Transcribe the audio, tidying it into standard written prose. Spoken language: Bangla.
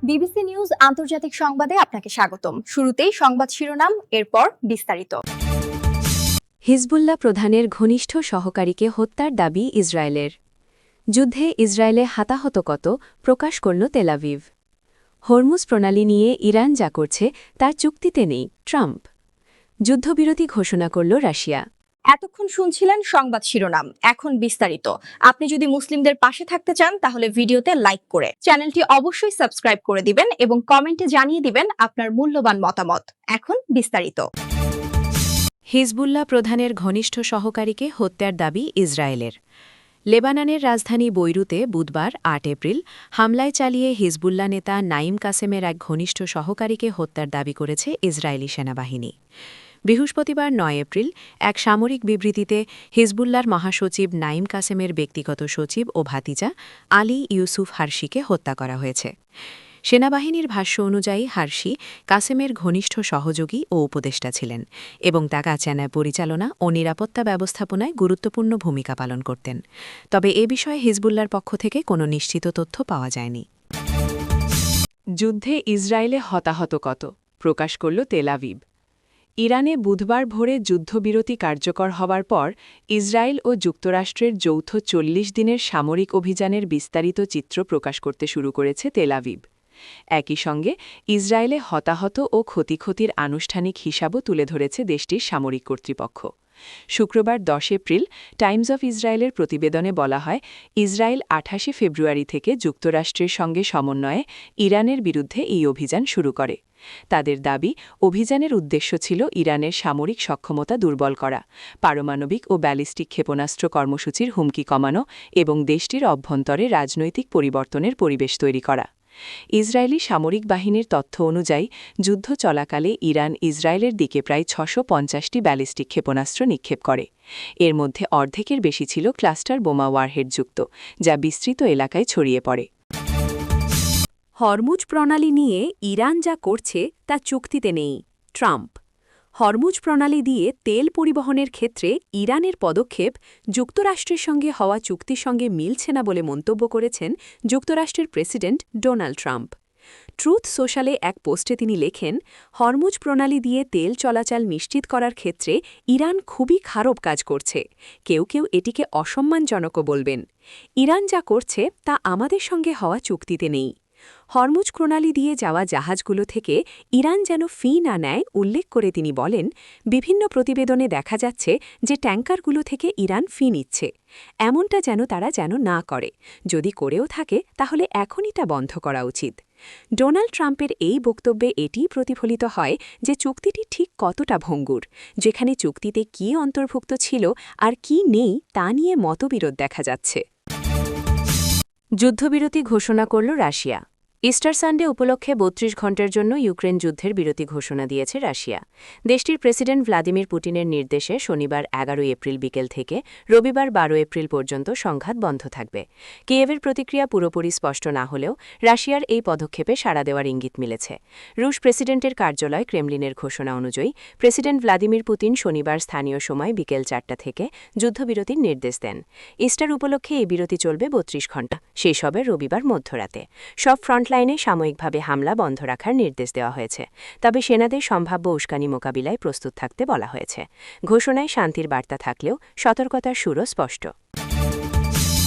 বিবিসি নিউজ আন্তর্জাতিক সংবাদে আপনাকে স্বাগতম। শুরুতেই সংবাদ শিরোনাম, এরপর বিস্তারিত। হিজবুল্লাহ প্রধানের ঘনিষ্ঠ সহকারীকে হত্যার দাবি ইসরায়েলের। যুদ্ধে ইসরায়েলে হতাহত কত প্রকাশ করল তেল আভিভ। হরমুজ প্রণালী নিয়ে ইরান যা করছে তার চুক্তিতে নেই ট্রাম্প। যুদ্ধবিরতি ঘোষণা করল রাশিয়া। এতক্ষণ শুনছিলেন সংবাদ শিরোনাম, এখন বিস্তারিত। আপনি যদি মুসলিমদের পাশে থাকতে চান তাহলে ভিডিওতে লাইক করে চ্যানেলটি অবশ্যই সাবস্ক্রাইব করে দিবেন এবং কমেন্টে জানিয়ে দিবেন আপনার মূল্যবান মতামত। এখন বিস্তারিত। হিজবুল্লাহ প্রধানের ঘনিষ্ঠ সহকারীকে হত্যার দাবি ইসরায়েলের। লেবাননের রাজধানী বৈরুতে বুধবার ৮ এপ্রিল হামলায় চালিয়ে হিজবুল্লাহ নেতা নাইম কাসেমের এক ঘনিষ্ঠ সহকারীকে হত্যার দাবি করেছে ইসরায়েলি সেনাবাহিনী। বৃহস্পতিবার ৯ এপ্রিল এক সামরিক বিবৃতিতে হিজবুল্লাহর মহাসচিব নাইম কাসেমের ব্যক্তিগত সচিব ও ভাতিজা আলী ইউসুফ হারশিকে হত্যা করা হয়েছে। সেনাবাহিনীর ভাষ্য অনুযায়ী হারশি কাসেমের ঘনিষ্ঠ সহযোগী ও উপদেষ্টা ছিলেন এবং টাকা চেনায় পরিচালনা ও নিরাপত্তা ব্যবস্থাপনায় গুরুত্বপূর্ণ ভূমিকা পালন করতেন। তবে এ বিষয়ে হিজবুল্লাহর পক্ষ থেকে কোনো নিশ্চিত তথ্য পাওয়া যায়নি। যুদ্ধে ইসরায়েলে হতাহত কত প্রকাশ করল তেল আভিভ। ইরানে বুধবার ভোরে যুদ্ধবিরতি কার্যকর হওয়ার পর ইসরায়েল ও যুক্তরাষ্ট্রের যৌথ ৪০ দিনের সামরিক অভিযানের বিস্তারিত চিত্র প্রকাশ করতে শুরু করেছে তেল আভিভ। একই সঙ্গে ইসরায়েলে হতাহত ও ক্ষয়ক্ষতির আনুষ্ঠানিক হিসাবও তুলে ধরেছে দেশটির সামরিক কর্তৃপক্ষ। শুক্রবার ১০ এপ্রিল টাইমস অফ ইসরায়েলের প্রতিবেদনে বলা হয়, ইসরায়েল ২৮ ফেব্রুয়ারি থেকে যুক্তরাষ্ট্রের সঙ্গে সমন্বয়ে ইরানের বিরুদ্ধে এই অভিযান শুরু করে। তাদের দাবি, অভিযানের উদ্দেশ্য ছিল ইরানের সামরিক সক্ষমতা দুর্বল করা, পারমাণবিক ও ব্যালিস্টিক ক্ষেপণাস্ত্র কর্মসূচির হুমকি কমানো এবং দেশটির অভ্যন্তরে রাজনৈতিক পরিবর্তনের পরিবেশ তৈরি করা। ইসরায়েলি সামরিক বাহিনীর তথ্য অনুযায়ী যুদ্ধ চলাকালে ইরান ইসরায়েলের দিকে প্রায় ৬৫০টি ব্যালিস্টিক ক্ষেপণাস্ত্র নিক্ষেপ করে। এর মধ্যে অর্ধেকের বেশি ছিল ক্লাস্টার বোমা ওয়ারহেডযুক্ত, যা বিস্তৃত এলাকায় ছড়িয়ে পড়ে। হরমুজ প্রণালী নিয়ে ইরান যা করছে তা চুক্তিতে নেই ট্রাম্প। হরমুজ প্রণালী দিয়ে তেল পরিবহনের ক্ষেত্রে ইরানের পদক্ষেপ যুক্তরাষ্ট্রের সঙ্গে হওয়া চুক্তির সঙ্গে মিলছে না বলে মন্তব্য করেছেন যুক্তরাষ্ট্রের প্রেসিডেন্ট ডোনাল্ড ট্রাম্প। ট্রুথ সোশ্যালে এক পোস্টে তিনি লেখেন, হরমুজ প্রণালী দিয়ে তেল চলাচল নিশ্চিত করার ক্ষেত্রে ইরান খুবই খারাপ কাজ করছে। কেউ কেউ এটিকে অসম্মানজনকও বলবেন। ইরান যা করছে তা আমাদের সঙ্গে হওয়া চুক্তিতে নেই। হরমুজ প্রণালী দিয়ে যাওয়া জাহাজগুলো থেকে ইরান যেন ফি না নেয় উল্লেখ করে তিনি বলেন, বিভিন্ন প্রতিবেদনে দেখা যাচ্ছে যে ট্যাঙ্কারগুলো থেকে ইরান ফি নিচ্ছে। এমনটা তারা না করে। যদি করেও থাকে তাহলে এখনই তা বন্ধ করা উচিত। ডোনাল্ড ট্রাম্পের এই বক্তব্যে এটিই প্রতিফলিত হয় যে চুক্তিটি ঠিক কতটা ভঙ্গুর, যেখানে চুক্তিতে কী অন্তর্ভুক্ত ছিল আর কি নেই তা নিয়ে মতবিরোধ দেখা যাচ্ছে। যুদ্ধবিরতি ঘোষণা করল রাশিয়া। ইস্টার সানডে উপলক্ষে ৩২ ঘণ্টার জন্য ইউক্রেন যুদ্ধের বিরতি ঘোষণা দিয়েছে রাশিয়া। দেশটির প্রেসিডেন্ট ভ্লাদিমির পুতিনের নির্দেশে শনিবার ১১ এপ্রিল বিকেল থেকে রবিবার ১২ এপ্রিল পর্যন্ত সংঘাত বন্ধ থাকবে। কিয়েভের প্রতিক্রিয়া পুরোপুরি স্পষ্ট না হলেও রাশিয়ার এই পদক্ষেপে সাড়া দেওয়ার ইঙ্গিত মিলেছে। রুশ প্রেসিডেন্টের কার্যালয় ক্রেমলিনের ঘোষণা অনুযায়ী প্রেসিডেন্ট ভ্লাদিমির পুতিন শনিবার স্থানীয় সময় বিকেল ৪টা থেকে যুদ্ধবিরতির নির্দেশ দেন। ইস্টার উপলক্ষে এই বিরতি চলবে ৩২ ঘণ্টা, শেষ হবে রবিবার মধ্যরাতে। সব ফ্রন্টলাইনে সাময়িকভাবে হামলা বন্ধ রাখার নির্দেশ দেওয়া হয়েছে, তবে সেনাদের সম্ভাব্য উস্কানি মোকাবিলায় প্রস্তুত থাকতে বলা হয়েছে। ঘোষণায় শান্তির বার্তা থাকলেও সতর্কতার সুরও স্পষ্ট।